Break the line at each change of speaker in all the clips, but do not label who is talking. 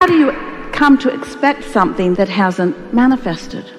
How do you come to expect something that hasn't manifested?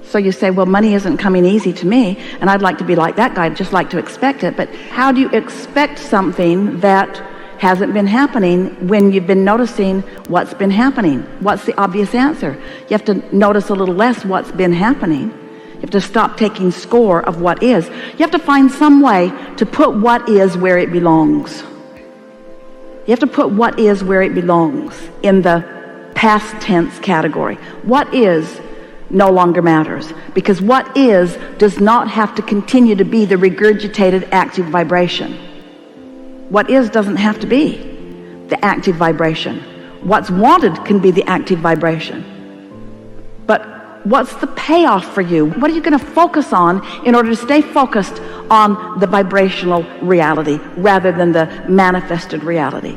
So you say, well, money isn't coming easy to me, and I'd like to be like that guy, I'd just like to expect it. But how do you expect something that hasn't been happening when you've been noticing what's been happening? What's the obvious answer? You have to notice a little less what's been happening. You have to stop taking score of what is. You have to find some way to put what is where it belongs. You have to put what is where it belongs in the past tense category. What is no longer matters, because what is does not have to continue to be the regurgitated active vibration. What is doesn't have to be the active vibration. What's wanted can be the active vibration. But what's the payoff for you? What are you going to focus on in order to stay focused on the vibrational reality rather than the manifested reality?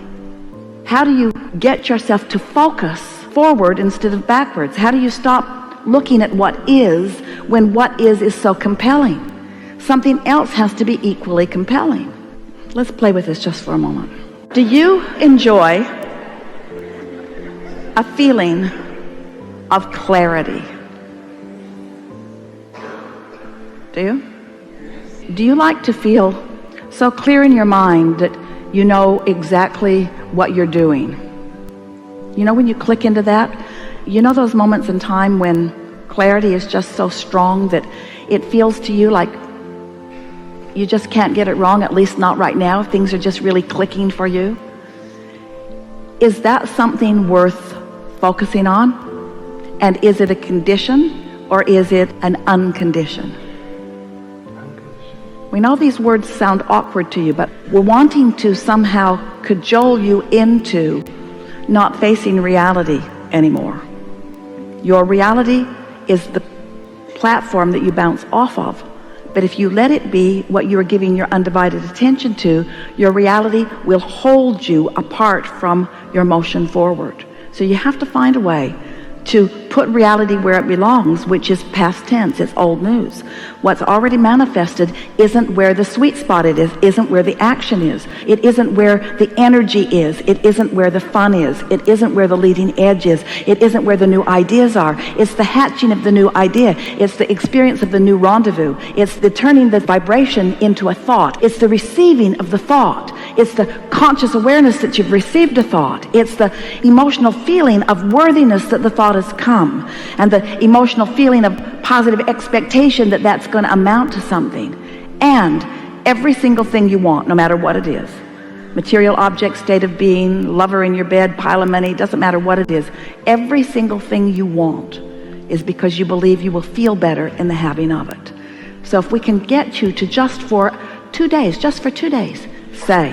How do you get yourself to focus forward instead of backwards? How do you stop looking at what is when what is so compelling? Something else has to be equally compelling. Let's play with this just for a moment. Do you enjoy a feeling of clarity? Do you? Do you like to feel so clear in your mind that you know exactly what you're doing? You know when you click into that? You know those moments in time when clarity is just so strong that it feels to you like you just can't get it wrong, at least not right now. Things are just really clicking for you. Is that something worth focusing on? And is it a condition or is it an unconditioned? We know these words sound awkward to you, but we're wanting to somehow cajole you into not facing reality anymore. Your reality is the platform that you bounce off of. But if you let it be what you are giving your undivided attention to, your reality will hold you apart from your motion forward. So you have to find a way to put reality where it belongs, which is past tense. It's old news. What's already manifested isn't where the sweet spot it is, isn't where the action is. It isn't where the energy is. It isn't where the fun is. It isn't where the leading edge is. It isn't where the new ideas are. It's the hatching of the new idea. It's the experience of the new rendezvous. It's the turning the vibration into a thought. It's the receiving of the thought. It's the conscious awareness that you've received a thought. It's the emotional feeling of worthiness that the thought has come, and the emotional feeling of positive expectation that that's going to amount to something. And every single thing you want, no matter what it is, material object, state of being, lover in your bed, pile of money, doesn't matter what it is, every single thing you want is because you believe you will feel better in the having of it. So if we can get you to just for 2 days, say,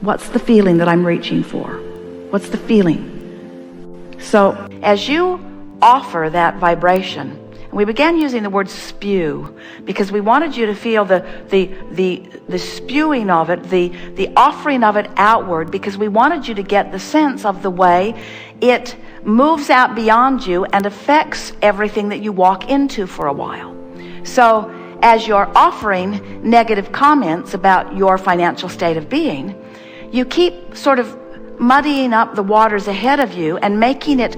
what's the feeling that I'm reaching for? What's the feeling? So as you offer that vibration, and we began using the word spew because we wanted you to feel the spewing of it, the offering of it outward, because we wanted you to get the sense of the way it moves out beyond you and affects everything that you walk into for a while. So as you're offering negative comments about your financial state of being, you keep sort of muddying up the waters ahead of you and making it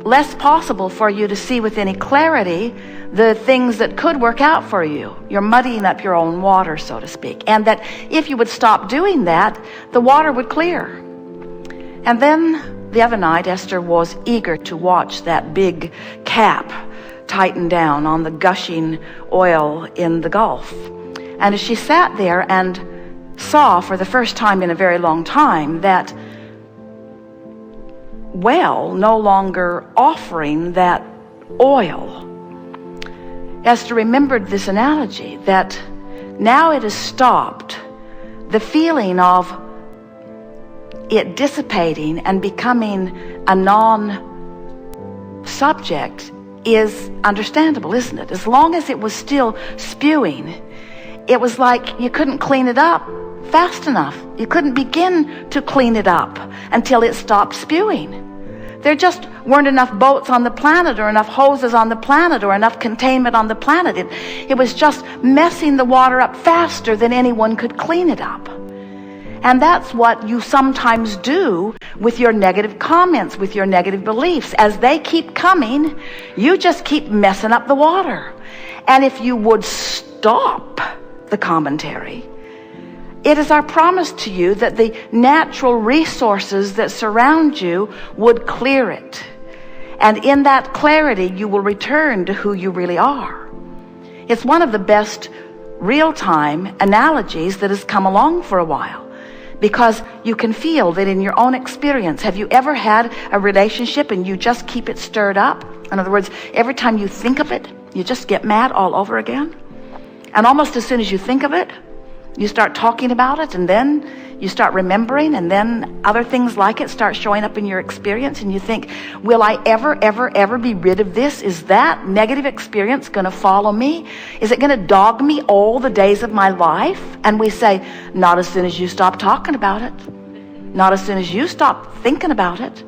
less possible for you to see with any clarity the things that could work out for you. You're muddying up your own water, so to speak. And that if you would stop doing that, the water would clear. And then the other night, Esther was eager to watch that big cap tighten down on the gushing oil in the Gulf. And as she sat there and saw for the first time in a very long time that well no longer offering that oil, Esther remembered this analogy that now it has stopped. The feeling of it dissipating and becoming a non-subject is understandable, isn't it? As long as it was still spewing, it was like you couldn't clean it up fast enough. You couldn't begin to clean it up until it stopped spewing. There just weren't enough boats on the planet, or enough hoses on the planet, or enough containment on the planet. It was just messing the water up faster than anyone could clean it up. And that's what you sometimes do with your negative comments, with your negative beliefs. As they keep coming, you just keep messing up the water. And if you would stop the commentary, it is our promise to you that the natural resources that surround you would clear it. And in that clarity, you will return to who you really are. It's one of the best real-time analogies that has come along for a while, because you can feel that in your own experience. Have you ever had a relationship and you just keep it stirred up? In other words, every time you think of it, you just get mad all over again? And almost as soon as you think of it, you start talking about it, and then you start remembering, and then other things like it start showing up in your experience, and you think, will I ever be rid of this? Is that negative experience going to follow me? Is it going to dog me all the days of my life? And we say, not as soon as you stop talking about it. Not as soon as you stop thinking about it.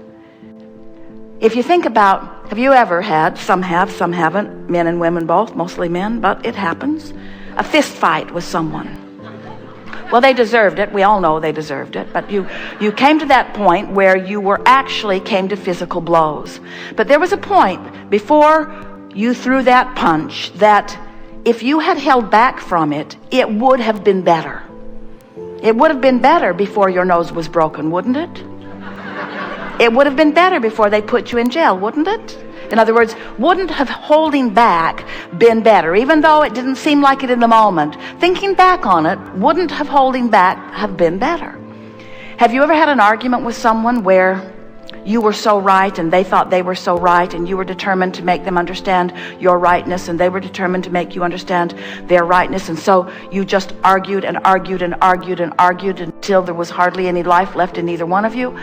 If you think about, have you ever had, some have, some haven't, men and women both, mostly men, but it happens, a fist fight with someone? Well, they deserved it. We all know they deserved it. But you came to that point where you came to physical blows. But there was a point before you threw that punch that if you had held back from it, it would have been better. It would have been better before your nose was broken, wouldn't it? It would have been better before they put you in jail, wouldn't it? In other words, wouldn't have holding back been better, even though it didn't seem like it in the moment? Thinking back on it, wouldn't have holding back have been better? Have you ever had an argument with someone where you were so right and they thought they were so right, and you were determined to make them understand your rightness, and they were determined to make you understand their rightness, and so you just argued and argued and argued and argued until there was hardly any life left in either one of you?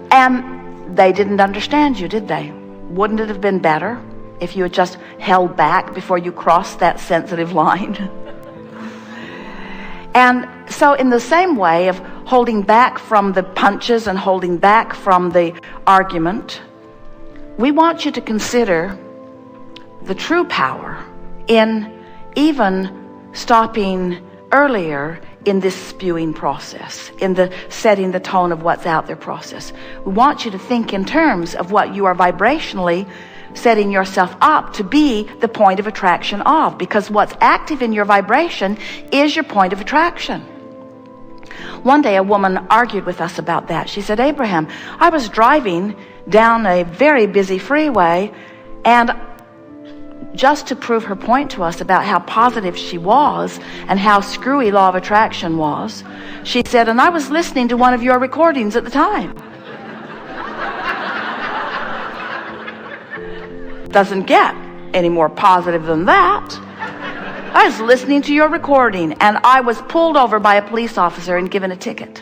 And they didn't understand you, did they? Wouldn't it have been better if you had just held back before you crossed that sensitive line? And so in the same way of holding back from the punches and holding back from the argument, we want you to consider the true power in even stopping earlier in this spewing process, in the setting the tone of what's out there process. We want you to think in terms of what you are vibrationally setting yourself up to be the point of attraction of, because what's active in your vibration is your point of attraction. One day a woman argued with us about that. She said, Abraham, I was driving down a very busy freeway, and just to prove her point to us about how positive she was and how screwy law of attraction was, she said, and I was listening to one of your recordings at the time. Doesn't get any more positive than that. I was listening to your recording, and I was pulled over by a police officer and given a ticket.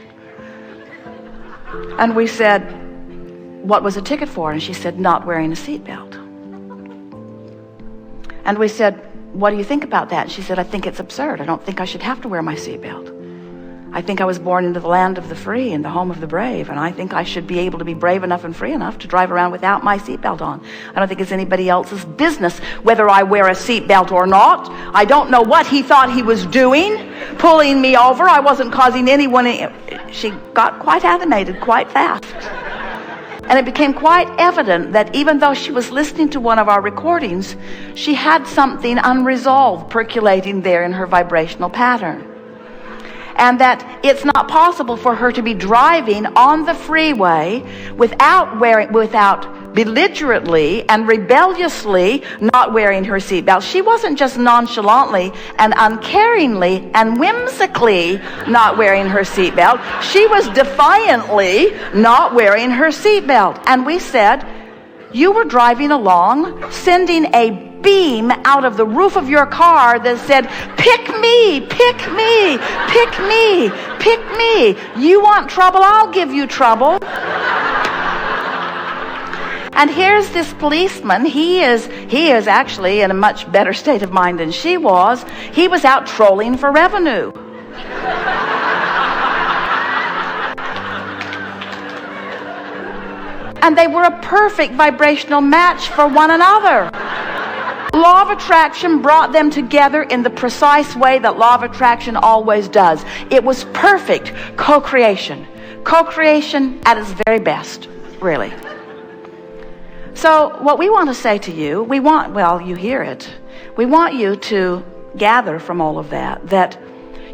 And we said, what was the ticket for? And she said, not wearing a seatbelt. And we said, what do you think about that? She said, I think it's absurd. I don't think I should have to wear my seatbelt. I think I was born into the land of the free and the home of the brave, and I think I should be able to be brave enough and free enough to drive around without my seatbelt on. I don't think it's anybody else's business whether I wear a seatbelt or not. I don't know what he thought he was doing, pulling me over. I wasn't causing anyone. She got quite animated quite fast. And it became quite evident that even though she was listening to one of our recordings, she had something unresolved percolating there in her vibrational pattern. And that it's not possible for her to be driving on the freeway without belligerently and rebelliously not wearing her seatbelt. She wasn't just nonchalantly and uncaringly and whimsically not wearing her seatbelt. She was defiantly not wearing her seatbelt. And we said, you were driving along, sending a beam out of the roof of your car that said, pick me, pick me, pick me, pick me. You want trouble? I'll give you trouble. And here's this policeman. He is actually in a much better state of mind than she was. He was out trolling for revenue. And they were a perfect vibrational match for one another. Law of attraction brought them together in the precise way that law of attraction always does. It was perfect co-creation. Co-creation at its very best, really. So what we want to say to you, you hear it. We want you to gather from all of that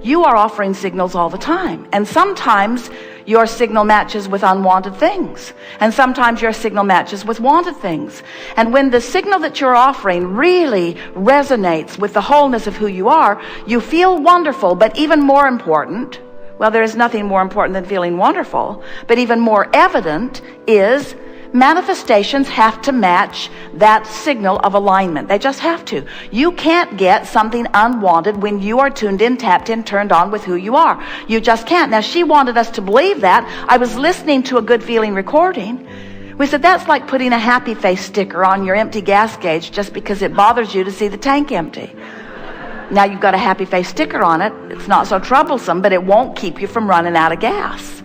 you are offering signals all the time. And sometimes your signal matches with unwanted things. And sometimes your signal matches with wanted things. And when the signal that you're offering really resonates with the wholeness of who you are, you feel wonderful. But even more important, well, there is nothing more important than feeling wonderful, but even more evident is manifestations have to match that signal of alignment. They just have to. You can't get something unwanted when you are tuned in, tapped in, turned on with who you are. You just can't. Now, she wanted us to believe that. I was listening to a good feeling recording. We said, that's like putting a happy face sticker on your empty gas gauge just because it bothers you to see the tank empty. Now you've got a happy face sticker on it. It's not so troublesome, but it won't keep you from running out of gas.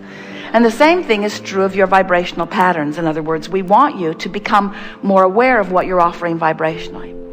And the same thing is true of your vibrational patterns. In other words, we want you to become more aware of what you're offering vibrationally.